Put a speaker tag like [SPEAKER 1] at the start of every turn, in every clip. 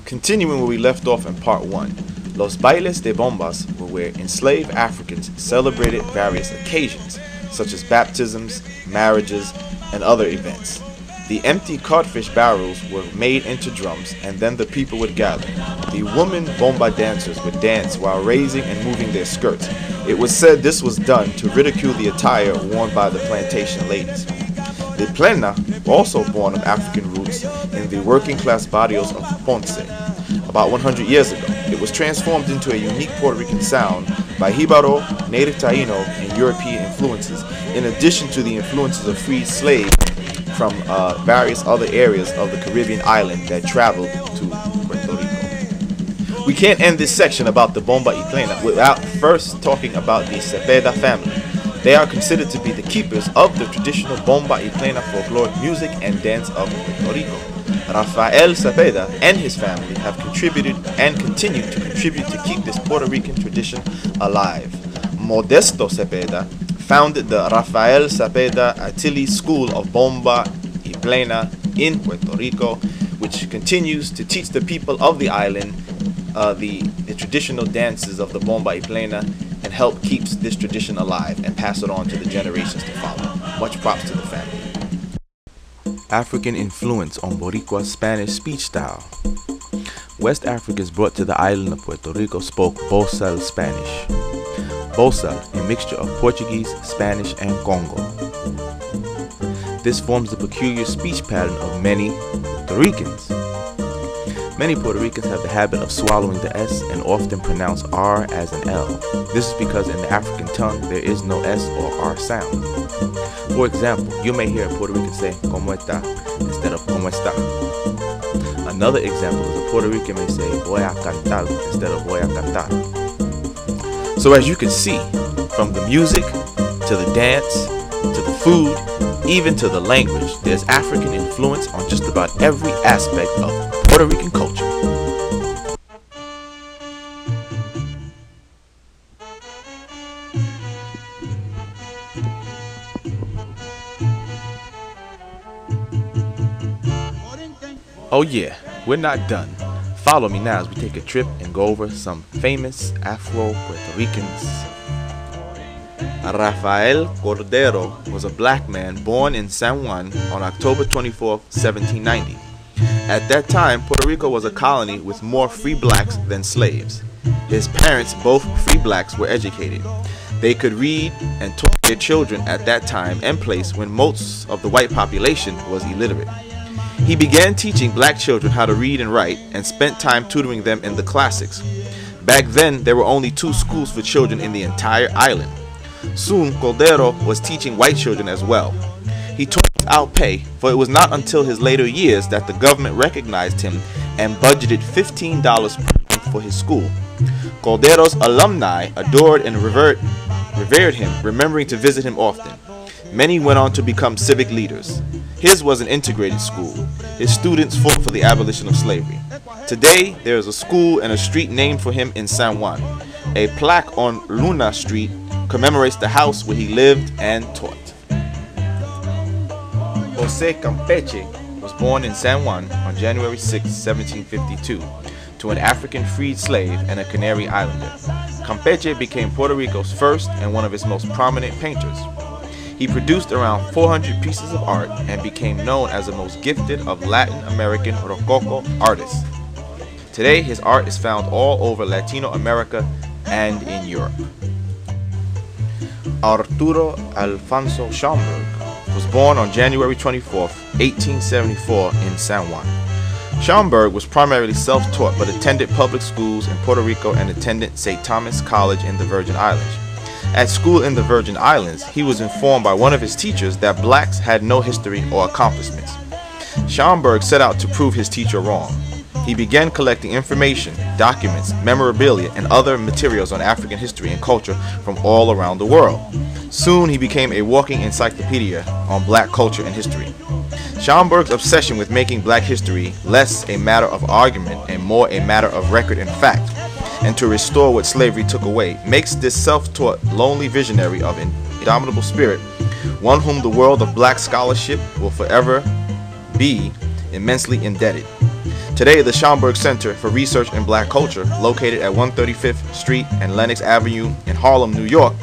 [SPEAKER 1] Continuing where we left off in part 1, Los Bailes de Bombas were where enslaved Africans celebrated various occasions, such as baptisms, marriages, and other events. The empty codfish barrels were made into drums, and then the people would gather. The women bomba dancers would dance while raising and moving their skirts. It was said this was done to ridicule the attire worn by the plantation ladies. The plena, also born of African roots in the working-class barrios of Ponce. About 100 years ago, it was transformed into a unique Puerto Rican sound by Jibaro, native Taino, and European influences, in addition to the influences of freed slaves from various other areas of the Caribbean island that traveled to Puerto Rico. We can't end this section about the bomba y plena without first talking about the Cepeda family. They are considered to be the keepers of the traditional bomba y plena folkloric music and dance of Puerto Rico. Rafael Cepeda and his family have contributed and continue to contribute to keep this Puerto Rican tradition alive. Modesto Cepeda founded the Rafael Cepeda Atili School of Bomba y Plena in Puerto Rico, which continues to teach the people of the island the traditional dances of the bomba y plena and help keeps this tradition alive and pass it on to the generations to follow. Much props to the family. African influence on Boricua Spanish speech style. West Africans brought to the island of Puerto Rico spoke Bosal Spanish. Bosal, a mixture of Portuguese, Spanish, and Congo. This forms the peculiar speech pattern of many Puerto Ricans. Many Puerto Ricans have the habit of swallowing the S and often pronounce R as an L. This is because in the African tongue there is no S or R sound. For example, you may hear a Puerto Rican say "Cómo está" instead of "Cómo está." Another example is a Puerto Rican may say "Voy a cantar" instead of "Voy a cantar." So as you can see, from the music to the dance to the food, even to the language, there's African influence on just about every aspect of Puerto Rican culture. Oh yeah, we're not done. Follow me now as we take a trip and go over some famous Afro-Puerto Ricans. Rafael Cordero was a black man born in San Juan on October 24, 1790. At that time, Puerto Rico was a colony with more free blacks than slaves. His parents, both free blacks, were educated. They could read and taught their children at that time and place when most of the white population was illiterate. He began teaching black children how to read and write and spent time tutoring them in the classics. Back then, there were only 2 schools for children in the entire island. Soon, Cordero was teaching white children as well. He taught without pay, for it was not until his later years that the government recognized him and budgeted $15 per month for his school. Cordero's alumni adored and revered him, remembering to visit him often. Many went on to become civic leaders. His was an integrated school. His students fought for the abolition of slavery. Today, there is a school and a street named for him in San Juan. A plaque on Luna Street commemorates the house where he lived and taught. José Campeche was born in San Juan on January 6, 1752, to an African freed slave and a Canary Islander. Campeche became Puerto Rico's first and one of its most prominent painters. He produced around 400 pieces of art and became known as the most gifted of Latin American Rococo artists. Today, his art is found all over Latino America and in Europe. Arturo Alfonso Schomburg was born on January 24, 1874 in San Juan. Schomburg was primarily self-taught but attended public schools in Puerto Rico and attended St. Thomas College in the Virgin Islands. At school in the Virgin Islands, he was informed by one of his teachers that blacks had no history or accomplishments. Schomburg set out to prove his teacher wrong. He began collecting information, documents, memorabilia, and other materials on African history and culture from all around the world. Soon he became a walking encyclopedia on black culture and history. Schomburg's obsession with making black history less a matter of argument and more a matter of record and fact, and to restore what slavery took away, makes this self-taught, lonely visionary of indomitable spirit one whom the world of black scholarship will forever be immensely indebted. Today, the Schomburg Center for Research in Black Culture, located at 135th Street and Lenox Avenue in Harlem, New York,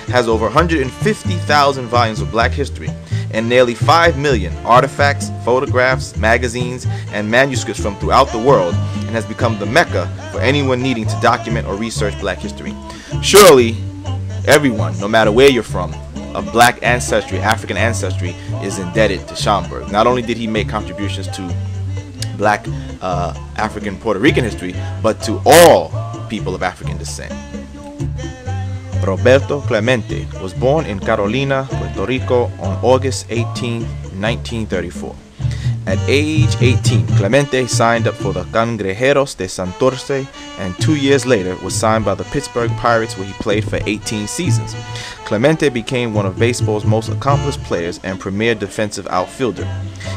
[SPEAKER 1] has over 150,000 volumes of black history and nearly 5 million artifacts, photographs, magazines, and manuscripts from throughout the world, and has become the mecca for anyone needing to document or research black history. Surely, everyone, no matter where you're from, of black ancestry, African ancestry, is indebted to Schomburg. Not only did he make contributions to black African Puerto Rican history, but to all people of African descent. Roberto Clemente was born in Carolina, Puerto Rico on August 18, 1934. At age 18, Clemente signed up for the Cangrejeros de Santurce, and 2 years later was signed by the Pittsburgh Pirates, where he played for 18 seasons. Clemente became one of baseball's most accomplished players and premier defensive outfielder.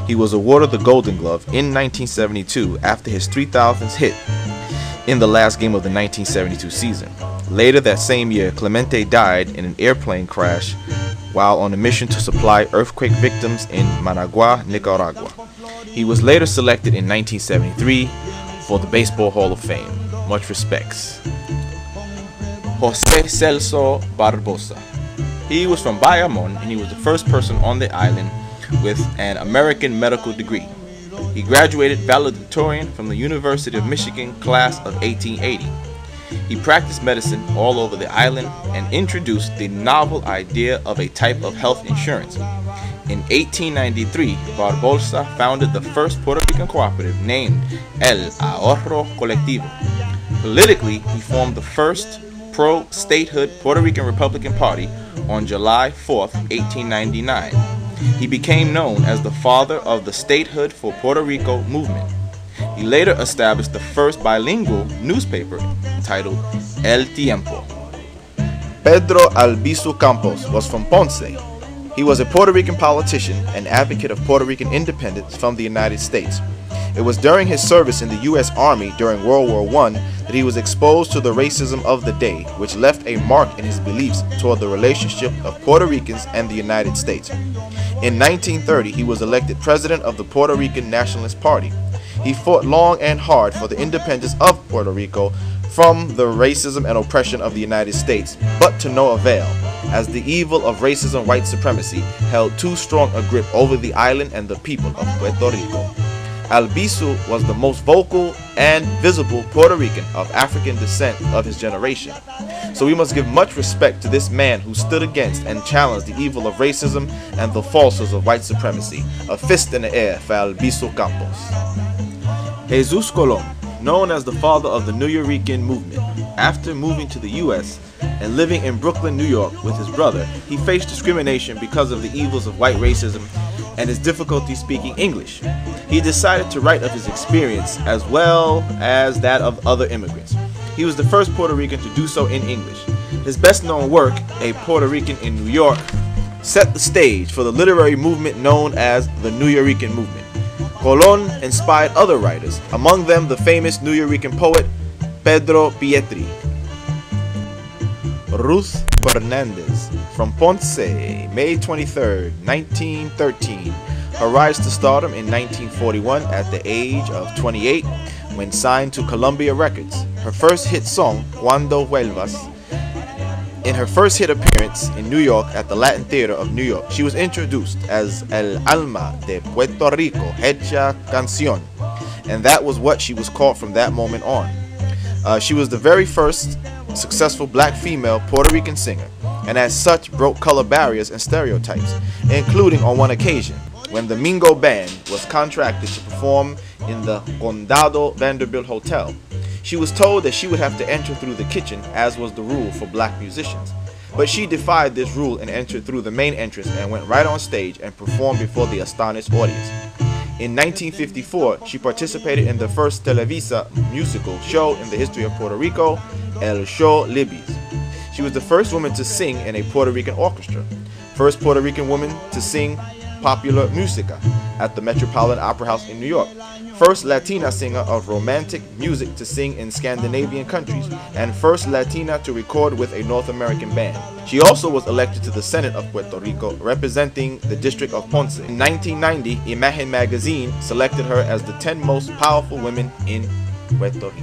[SPEAKER 1] He was awarded the Golden Glove in 1972 after his 3,000th hit in the last game of the 1972 season. Later that same year, Clemente died in an airplane crash while on a mission to supply earthquake victims in Managua, Nicaragua. He was later selected in 1973 for the Baseball Hall of Fame. Much respects. José Celso Barbosa. He was from Bayamon, and he was the first person on the island with an American medical degree. He graduated valedictorian from the University of Michigan class of 1880. He practiced medicine all over the island and introduced the novel idea of a type of health insurance. In 1893, Barbosa founded the first Puerto Rican cooperative named El Ahorro Colectivo. Politically, he formed the first pro-statehood Puerto Rican Republican Party on July 4, 1899. He became known as the father of the Statehood for Puerto Rico movement. He later established the first bilingual newspaper entitled El Tiempo. Pedro Albizu Campos was from Ponce. He was a Puerto Rican politician and advocate of Puerto Rican independence from the United States. It was during his service in the U.S. Army during World War I that he was exposed to the racism of the day, which left a mark in his beliefs toward the relationship of Puerto Ricans and the United States. In 1930, he was elected president of the Puerto Rican Nationalist Party. He fought long and hard for the independence of Puerto Rico from the racism and oppression of the United States, but to no avail, as the evil of racism white supremacy held too strong a grip over the island and the people of Puerto Rico. Albizu was the most vocal and visible Puerto Rican of African descent of his generation. So we must give much respect to this man who stood against and challenged the evil of racism and the falsehoods of white supremacy. A fist in the air for Albizu Campos. Jesus Colon, known as the father of the Nuyorican movement. After moving to the U.S. and living in Brooklyn, New York with his brother, he faced discrimination because of the evils of white racism and his difficulty speaking English. He decided to write of his experience as well as that of other immigrants. He was the first Puerto Rican to do so in English. His best-known work, A Puerto Rican in New York, set the stage for the literary movement known as the Nuyorican movement. Colon inspired other writers, among them the famous Nuyorican poet Pedro Pietri. Ruth Fernandez, from Ponce, May 23, 1913. Her rise to stardom in 1941 at the age of 28 when signed to Columbia Records. Her first hit song, Cuando Vuelvas. In her first hit appearance in New York at the Latin Theater of New York, she was introduced as El Alma de Puerto Rico Hecha Canción, and that was what she was called from that moment on. She was the very first successful black female Puerto Rican singer, and as such broke color barriers and stereotypes, including on one occasion when the Mingo Band was contracted to perform in the Condado Vanderbilt Hotel. She was told that she would have to enter through the kitchen, as was the rule for black musicians. But she defied this rule and entered through the main entrance and went right on stage and performed before the astonished audience. In 1954, she participated in the first Televisa musical show in the history of Puerto Rico, El Show Libby's. She was the first woman to sing in a Puerto Rican orchestra, first Puerto Rican woman to sing Popular Musica at the Metropolitan Opera House in New York, first Latina singer of romantic music to sing in Scandinavian countries, and first Latina to record with a North American band. She also was elected to the Senate of Puerto Rico, representing the District of Ponce. In 1990, Imagen magazine selected her as the 10 most powerful women in Puerto Rico.